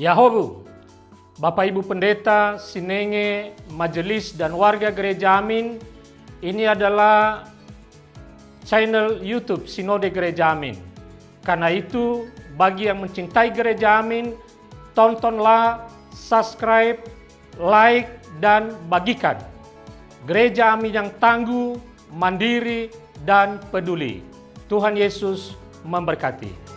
Yahobu, Bapak Ibu Pendeta, Sinenge, Majelis dan warga Gereja Amin, ini adalah channel YouTube Sinode Gereja Amin. Karena itu, bagi yang mencintai Gereja Amin, tontonlah, subscribe, like, dan bagikan. Gereja Amin yang tangguh, mandiri, dan peduli. Tuhan Yesus memberkati.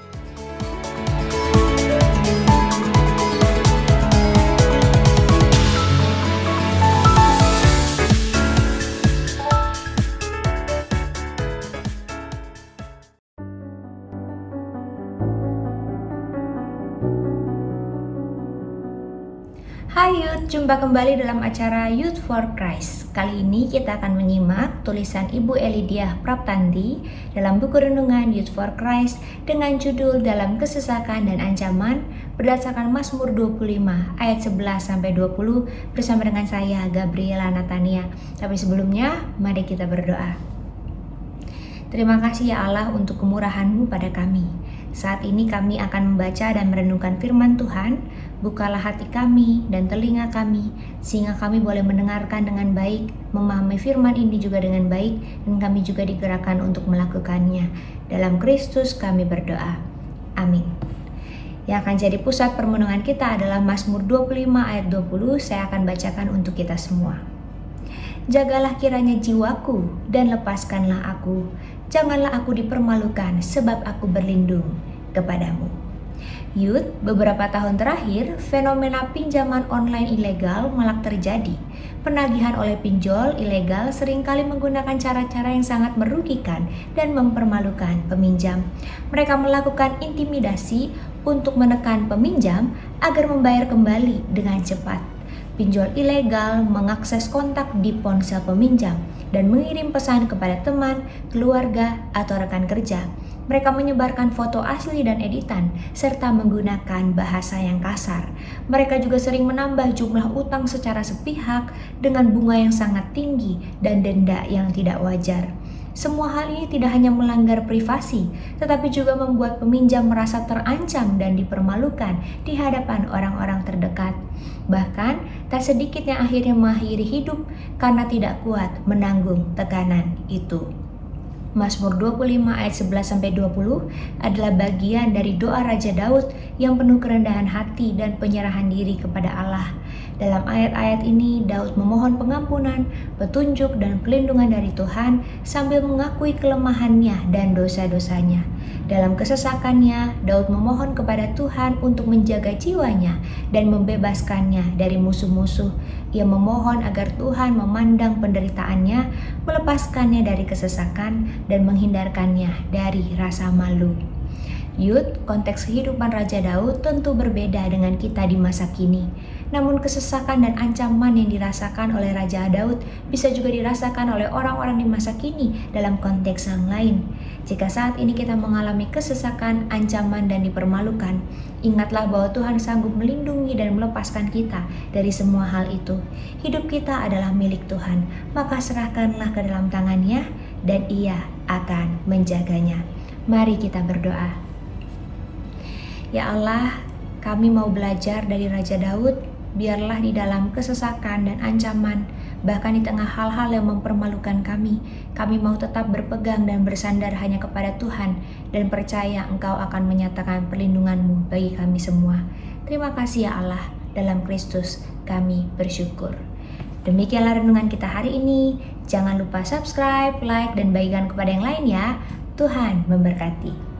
Hai Youth, jumpa kembali dalam acara Youth for Christ. Kali ini kita akan menyimak tulisan Ibu Elidiah Praptanti dalam buku renungan Youth for Christ dengan judul Dalam Kesesakan dan Ancaman berdasarkan Mazmur 25 ayat 11-20 bersama dengan saya Gabriela Natania. Tapi sebelumnya, mari kita berdoa. Terima kasih ya Allah untuk kemurahan-Mu pada kami. Saat ini kami akan membaca dan merenungkan firman Tuhan. Bukalah hati kami dan telinga kami, sehingga kami boleh mendengarkan dengan baik, memahami firman ini juga dengan baik, dan kami juga digerakkan untuk melakukannya. Dalam Kristus kami berdoa. Amin. Yang akan jadi pusat permenungan kita adalah Mazmur 25 ayat 20, saya akan bacakan untuk kita semua. Jagalah kiranya jiwaku dan lepaskanlah aku. Janganlah aku dipermalukan sebab aku berlindung kepadamu. Youth, beberapa tahun terakhir, fenomena pinjaman online ilegal marak terjadi. Penagihan oleh pinjol ilegal seringkali menggunakan cara-cara yang sangat merugikan dan mempermalukan peminjam. Mereka melakukan intimidasi untuk menekan peminjam agar membayar kembali dengan cepat. Pinjol ilegal mengakses kontak di ponsel peminjam dan mengirim pesan kepada teman, keluarga, atau rekan kerja. Mereka menyebarkan foto asli dan editan, serta menggunakan bahasa yang kasar. Mereka juga sering menambah jumlah utang secara sepihak dengan bunga yang sangat tinggi dan denda yang tidak wajar. Semua hal ini tidak hanya melanggar privasi, tetapi juga membuat peminjam merasa terancam dan dipermalukan di hadapan orang-orang terdekat. Bahkan, tak sedikit yang akhirnya mengakhiri hidup karena tidak kuat menanggung tekanan itu. Mazmur 25 ayat 11-20 adalah bagian dari doa Raja Daud yang penuh kerendahan hati dan penyerahan diri kepada Allah. Dalam ayat-ayat ini, Daud memohon pengampunan, petunjuk, dan pelindungan dari Tuhan sambil mengakui kelemahannya dan dosa-dosanya. Dalam kesesakannya, Daud memohon kepada Tuhan untuk menjaga jiwanya dan membebaskannya dari musuh-musuh. Ia memohon agar Tuhan memandang penderitaannya, melepaskannya dari kesesakan, dan menghindarkannya dari rasa malu. Youth, konteks kehidupan Raja Daud tentu berbeda dengan kita di masa kini. Namun kesesakan dan ancaman yang dirasakan oleh Raja Daud bisa juga dirasakan oleh orang-orang di masa kini dalam konteks yang lain. Jika saat ini kita mengalami kesesakan, ancaman, dan dipermalukan, ingatlah bahwa Tuhan sanggup melindungi dan melepaskan kita dari semua hal itu. Hidup kita adalah milik Tuhan, maka serahkanlah ke dalam tangan-Nya dan Ia akan menjaganya. Mari kita berdoa. Ya Allah, kami mau belajar dari Raja Daud, biarlah di dalam kesesakan dan ancaman, bahkan di tengah hal-hal yang mempermalukan kami mau tetap berpegang dan bersandar hanya kepada Tuhan dan percaya Engkau akan menyatakan perlindungan-Mu bagi kami semua. Terima kasih ya Allah, dalam Kristus kami bersyukur. Demikianlah renungan kita hari ini. Jangan lupa subscribe, like, dan bagikan kepada yang lain ya. Tuhan memberkati.